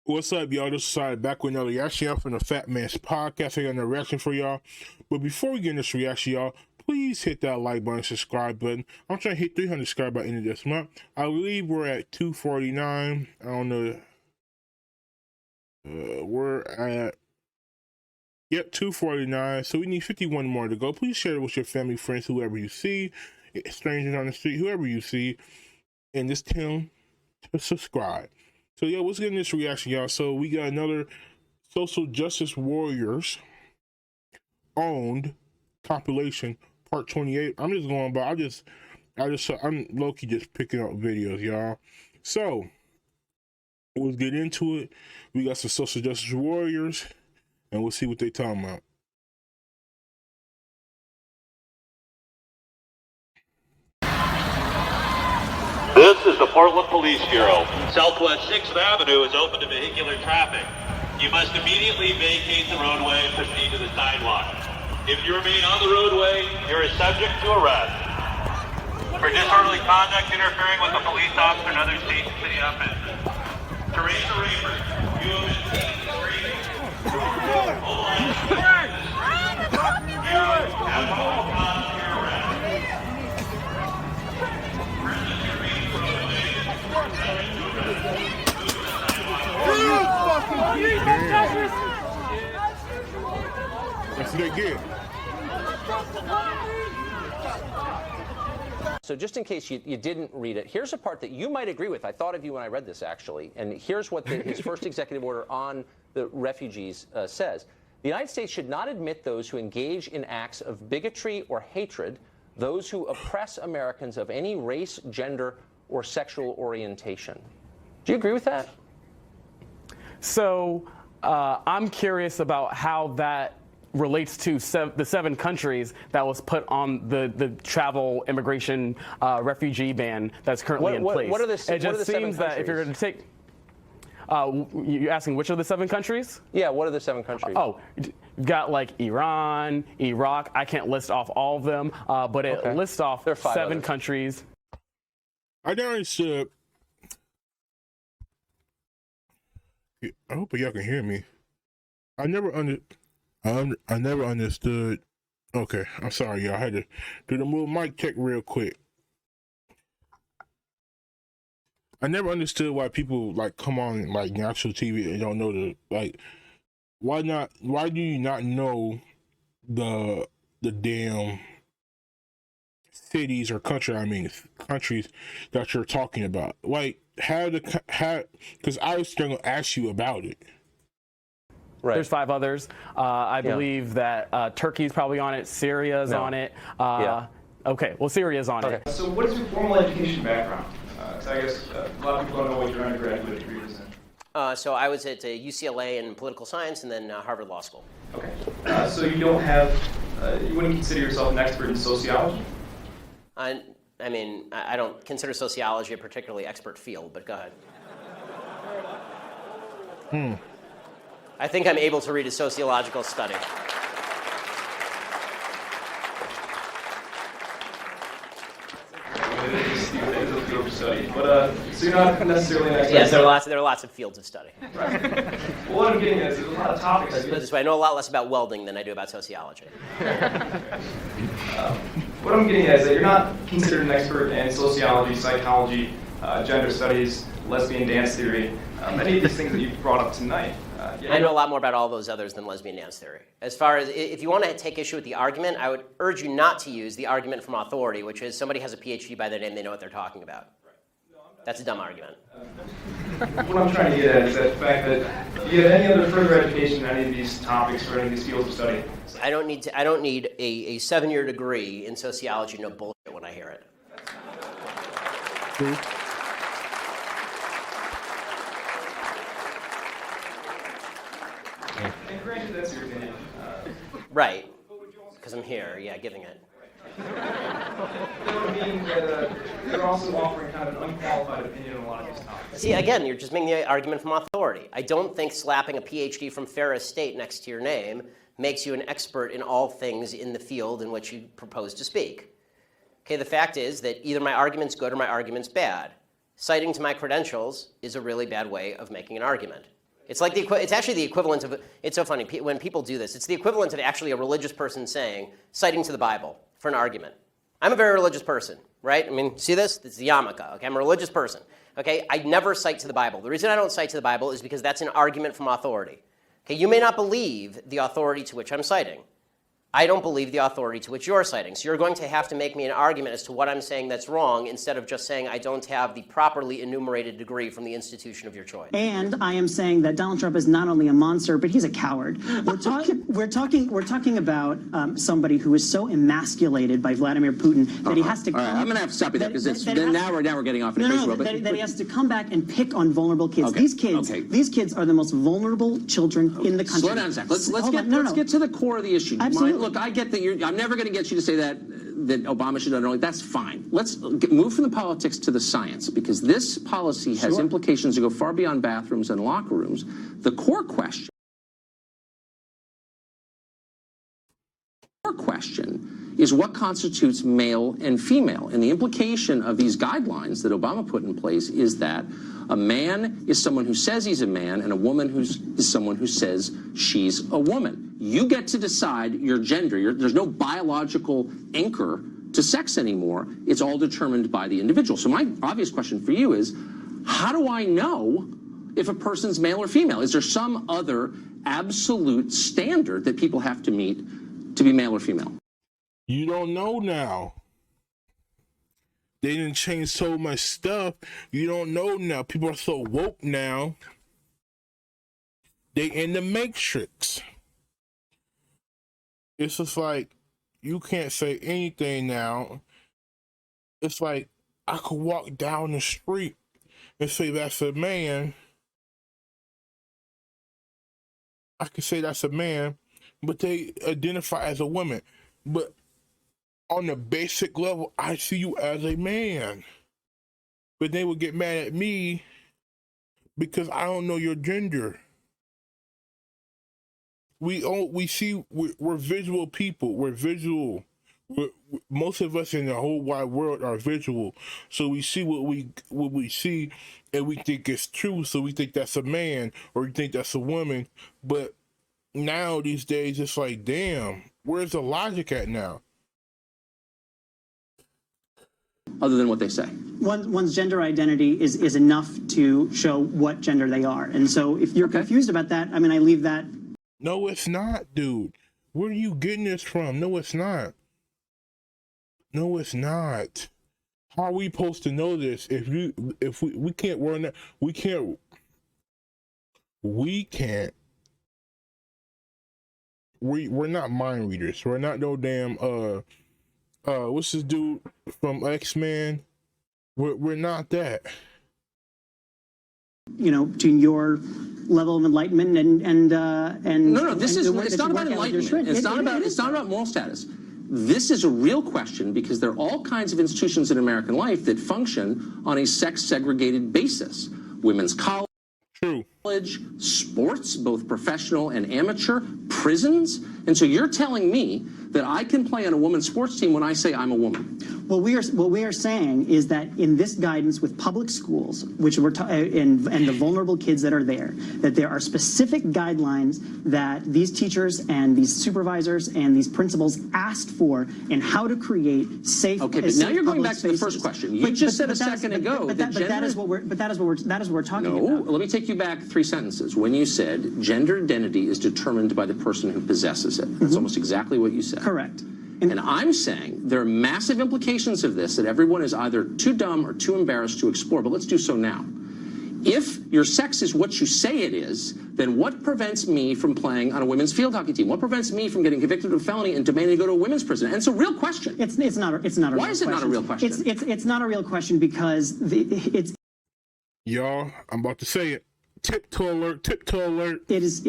What's up, y'all? This is Side back with another reaction from the Fat Man's Podcast. I got another reaction for y'all. But before we get in this reaction, y'all, please hit that like button, subscribe button. I'm trying to hit 300 subscribers by the end of this month. I believe we're at 249. I don't know. We're at 249. So we need 51 more to go. Please share it with your family, friends, whoever you see, strangers on the street, whoever you see, and just tell them to subscribe. So yeah, let's get in this reaction, y'all. So we got another social justice warriors owned compilation part 28. I'm just going by I'm low-key just picking up videos, y'all. So let's get into it. We got some social justice warriors and we'll see what they talking about. This is the Portland Police Bureau. Southwest 6th Avenue is open to vehicular traffic. You must immediately vacate the roadway and proceed to the sidewalk. If you remain on the roadway, you are subject to arrest. For disorderly conduct interfering with a police officer and other state and city officers. To raise the rapers, you have been taken to screening. All lines to you have probable cause for your arrest. That's what they get. So just in case you didn't read it, here's a part that you might agree with. I thought of you when I read this, actually. And here's what his first executive order on the refugees says. The United States should not admit those who engage in acts of bigotry or hatred, those who oppress Americans of any race, gender, or sexual orientation. Do you agree with that? So I'm curious about how that relates to the 7 countries that was put on the travel, immigration, refugee ban that's currently in place. What are the it just seems that if you're going to take, you're asking which of the 7 countries? Yeah, what are the 7 countries? Oh, you've got like Iran, Iraq. I can't list off all of them, but it lists off 7 countries. I never understood. I hope y'all can hear me. I never understood. Okay, I'm sorry, y'all. I had to do the little mic check real quick. I never understood why people like come on like national TV and don't know why do you not know the damn cities or countries that you're talking about? Like because I was going to ask you about it. Right. There's 5 others. I believe that Turkey's probably on it. Syria's on it. Okay, well, Syria's on it. So what is your formal education background? So I guess a lot of people don't know what your undergraduate degree was in. So I was at UCLA in political science and then Harvard Law School. Okay. So you don't have, you wouldn't consider yourself an expert in sociology? I mean, I don't consider sociology a particularly expert field, but go ahead. I think I'm able to read a sociological study. But so you're not necessarily an expert. Yes, there are lots of fields of study. Right. Well, what I'm getting at is there's a lot of topics. Let's put it this way, I know a lot less about welding than I do about sociology. What I'm getting at is that you're not considered an expert in sociology, psychology, gender studies, lesbian dance theory, many of these things that you've brought up tonight. I know a lot more about all those others than lesbian dance theory. As far as, if you want to take issue with the argument, I would urge you not to use the argument from authority, which is somebody has a PhD by their name, they know what they're talking about. That's a dumb argument. What I'm trying to get at is that the fact that do you have any other further education in any of these topics or any of these fields of study? I don't need a 7-year degree in sociology to know bullshit when I hear it. And granted, that's your opinion. Right, because I'm here, giving it. That would mean that you're also offering kind of an unqualified opinion on a lot of these topics. See, again, you're just making the argument from authority. I don't think slapping a PhD from Ferris State next to your name makes you an expert in all things in the field in which you propose to speak. Okay, the fact is that either my argument's good or my argument's bad. Citing to my credentials is a really bad way of making an argument. It's like it's actually the equivalent of, it's so funny, when people do this, it's the equivalent of actually a religious person saying, citing to the Bible for an argument. I'm a very religious person, right? I mean, see this? It's the yarmulke, okay? I'm a religious person, okay? I never cite to the Bible. The reason I don't cite to the Bible is because that's an argument from authority. Okay, you may not believe the authority to which I'm citing. I don't believe the authority to which you're citing. So you're going to have to make me an argument as to what I'm saying that's wrong instead of just saying I don't have the properly enumerated degree from the institution of your choice. And I am saying that Donald Trump is not only a monster, but he's a coward. We're talking about somebody who is so emasculated by Vladimir Putin that he has to. All right, I'm going to have to stop you there because now we're getting off in a crazy world. That he has to come back and pick on vulnerable kids. Okay, These kids are the most vulnerable children in the country. Slow down a sec. Let's get to the core of the issue. Absolutely. Look, I get that I'm never going to get you to say that Obama should have done early. That's fine. Let's move from the politics to the science, because this policy has implications that go far beyond bathrooms and locker rooms. The core question is what constitutes male and female. And the implication of these guidelines that Obama put in place is that a man is someone who says he's a man, and a woman is someone who says she's a woman. You get to decide your gender. There's no biological anchor to sex anymore. It's all determined by the individual. So my obvious question for you is, how do I know if a person's male or female? Is there some other absolute standard that people have to meet to be male or female? You don't know now. They didn't change so much stuff. You don't know now. People are so woke now. They in the matrix. It's just like, you can't say anything now. It's like, I could walk down the street and say that's a man. I could say that's a man, but they identify as a woman. But on the basic level, I see you as a man. But they would get mad at me because I don't know your gender. We're visual people. We're visual. Most of us in the whole wide world are visual. So we see what we see, and we think it's true. So we think that's a man, or we think that's a woman. But now these days, it's like, damn, where's the logic at now? Other than what they say. One's gender identity is enough to show what gender they are. And so if you're confused about that, I mean, I leave that. No, it's not, dude. Where are you getting this from? No, it's not. No, it's not. How are we supposed to know this if we can't we're not we can't we're not mind readers. We're not no damn what's this dude from X-Men? We're not that. You know, to your level of enlightenment and no, it's not about enlightenment. It's not about moral status. This is a real question because there are all kinds of institutions in American life that function on a sex-segregated basis. Women's college, sports, both professional and amateur, prisons. And so you're telling me that I can play on a women's sports team when I say I'm a woman. What we are saying is that in this guidance with public schools, which we're and the vulnerable kids that are there, that there are specific guidelines that these teachers and these supervisors and these principals asked for in how to create safe. Okay, but now you're going back to the first question. You just said a second ago that that is what we're talking about. No, let me take you back 3 sentences. When you said gender identity is determined by the person who possesses it. That's almost exactly what you said. Correct. And I'm saying there are massive implications of this that everyone is either too dumb or too embarrassed to explore, but let's do so now. If your sex is what you say it is, then what prevents me from playing on a women's field hockey team? What prevents me from getting convicted of a felony and demanding to go to a women's prison? And it's a real question. It's not a real question. Why is it not a real question? It's not a real question because it's. Y'all, I'm about to say it. Tiptoe alert! Tiptoe alert! It is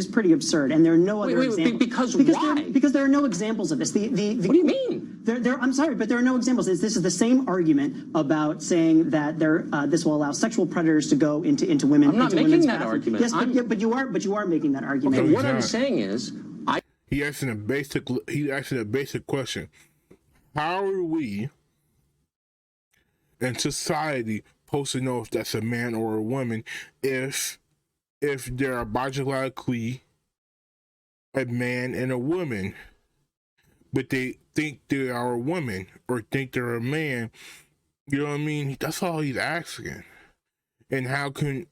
pretty absurd, and there are no other examples. Because why? Because there are no examples of this. What do you mean? I'm sorry, but there are no examples. This is the same argument about saying that this will allow sexual predators to go into women. I'm not making that argument. Yes, but you are making that argument. Okay, what I'm saying is, He asking a basic question. How are we in society supposed to know if that's a man or a woman if they're biologically a man and a woman, but they think they are a woman or think they're a man? You know what I mean? That's all he's asking. And how can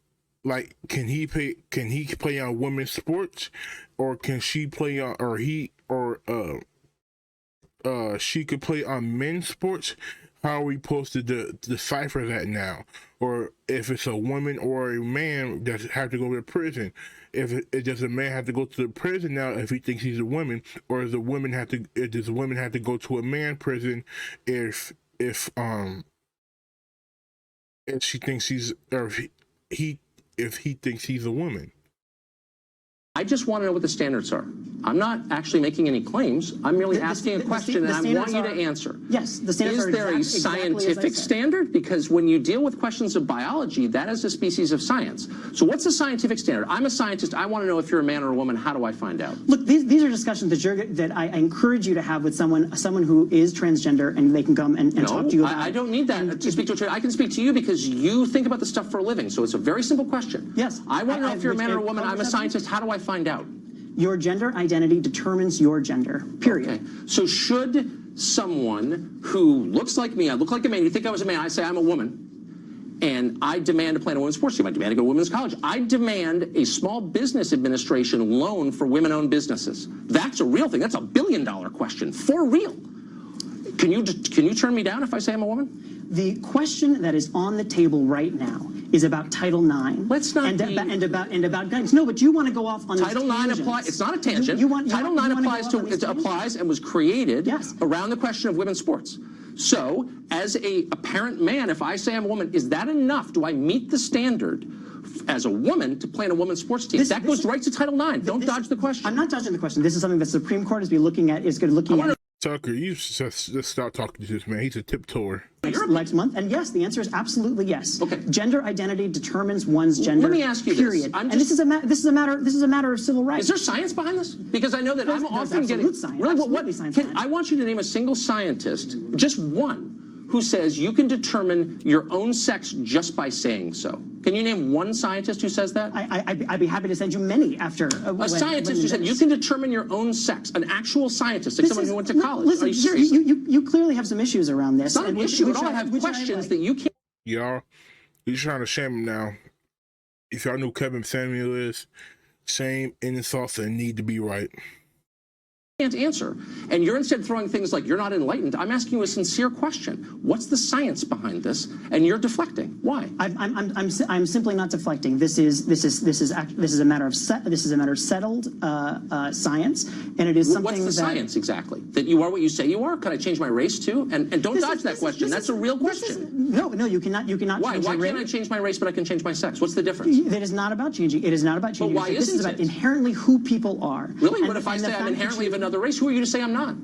he play on women's sports, or can she play on, or she could play on men's sports? How are we supposed to decipher that now? Or if it's a woman or a man that have to go to prison, does a man have to go to the prison now if he thinks he's a woman, or does the woman have to go to a man prison if she thinks if he thinks he's a woman? I just want to know what the standards are. I'm not actually making any claims. I'm merely asking a question, and I want you to answer. Yes, the standards are Is there a scientific standard? Because when you deal with questions of biology, that is a species of science. So what's the scientific standard? I'm a scientist. I want to know if you're a man or a woman. How do I find out? Look, these are discussions that I encourage you to have with someone who is transgender, and they can come and talk to you about. I don't need that to speak to a trans. I can speak to you because you think about this stuff for a living. So it's a very simple question. Yes. I want to know if you're a man or a woman. I'm a scientist. How do I find out? Your gender identity determines your gender, period. Okay. So should someone who looks like me, I look like a man, you think I was a man, I say I'm a woman, and I demand to play in a women's sports team, I demand to go to women's college, I demand a small business administration loan for women-owned businesses. That's a real thing. That's $1 billion question, for real. Can you turn me down if I say I'm a woman? The question that is on the table right now is about Title IX. Let's not and about guidance. No, but you want to go off on Title IX applies. It's not a tangent. Title IX applies and was created around the question of women's sports. So, as a apparent man, if I say I'm a woman, is that enough? Do I meet the standard as a woman to play in a women's sports team? That goes right to Title IX. Don't dodge the question. I'm not dodging the question. This is something the Supreme Court is looking at. Tucker, you just stop talking to this man. He's a tiptoeer. Next month, and yes, the answer is absolutely yes. Okay. Gender identity determines one's gender. Let me ask you period. this. And this is a matter of civil rights. Is there science behind this? Because I know that I'm often getting science. Really, Absolutely science. I want you to name a single scientist, just one, who says you can determine your own sex just by saying so. Can you name one scientist who says that? I'd be happy to send you many after. A scientist who said you can determine your own sex, an actual scientist, like someone who went to college. Listen, are you serious? You clearly have some issues around this. It's not an issue at all. I have questions that you can't. Y'all, you're trying to shame him now. If y'all know who Kevin Samuel is, same insults and need to be right. Can't answer, and you're instead throwing things like you're not enlightened. I'm asking you a sincere question. What's the science behind this? And you're deflecting. Why? I'm simply not deflecting. This is a matter of settled science, and it is something. What's the science exactly? That you are what you say you are? Can I change my race too? And don't dodge that question. That's a real question. No, you cannot. Why? Why can't I change my race, but I can change my sex? What's the difference? It is not about changing. It is not about changing. But why isn't it? This is about inherently who people are. Really? But if I say I'm inherently of another race, who are you to say I'm not?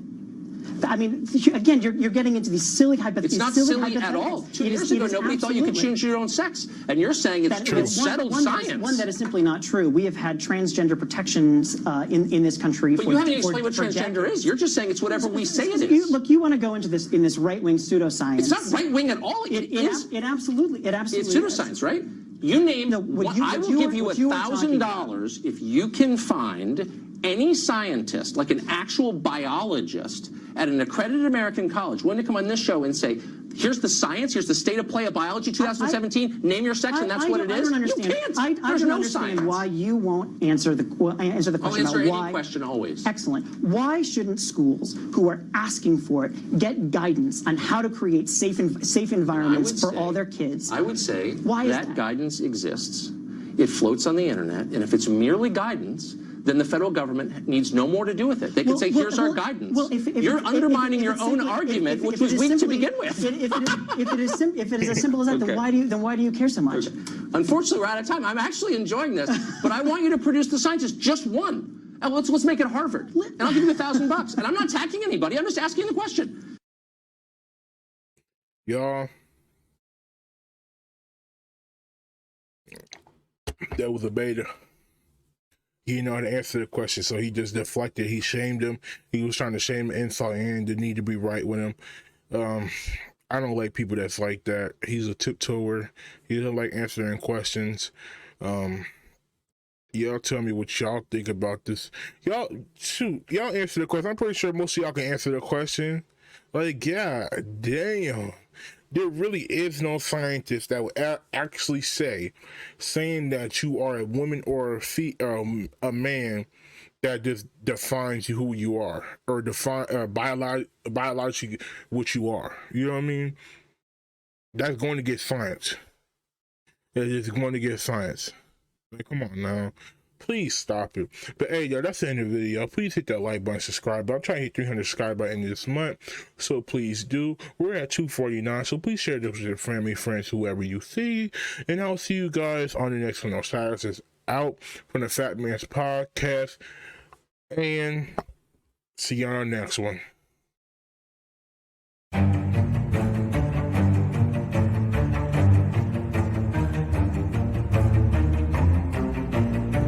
I mean, again, you're getting into these silly hypotheticals. It's not silly at all. 2 years ago, nobody thought you could change your own sex. And you're saying it's settled science. One that is simply not true. We have had transgender protections in this country for decades. But you haven't explained what transgender is. You're just saying it's whatever we say it is. Look, you want to go into this in this right-wing pseudoscience. It's not right-wing at all. It is. It absolutely It's pseudoscience, right? You name. I will give you $1,000 if you can find any scientist, like an actual biologist at an accredited American college, willing to come on this show and say, here's the science, here's the state of play of biology 2017, name your sex, and that's what it is? I don't understand. You can't. I There's don't no understand science. why you won't answer the question I'll answer about why. any question always. Excellent. Why shouldn't schools who are asking for it get guidance on how to create safe environments for all their kids? I would say why that guidance exists. It floats on the internet, and if it's merely guidance, then the federal government needs no more to do with it. They can say, here's our guidance. You're undermining your own argument, which was weak to begin with. If it is as simple as that, then why do you care so much? Okay. Unfortunately, we're out of time. I'm actually enjoying this, but I want you to produce the scientist, just one. And let's make it Harvard, and I'll give you $1,000. And I'm not attacking anybody. I'm just asking the question. Y'all, that was a beta. He didn't know how to answer the question, so he just deflected. He shamed him. He was trying to shame, insult, and the need to be right with him. I don't like people that's like that. He's a tiptoeer. He doesn't like answering questions. Y'all tell me what y'all think about this. Y'all answer the question. I'm pretty sure most of y'all can answer the question. Like, God damn. There really is no scientist that would actually saying that you are a woman or a man that just defines you who you are, or define biologically what you are. You know what I mean? That's going to get science. It is going to get science. Like, come on now. Please stop it. But hey, y'all, that's the end of the video. Please hit that like button, subscribe button. I'm trying to hit 300 subscribers by the end of this month, so please do. We're at 249, so please share this with your family, friends, whoever you see. And I'll see you guys on the next one. Osiris is out from the Fat Man's Podcast. And see you on our next one.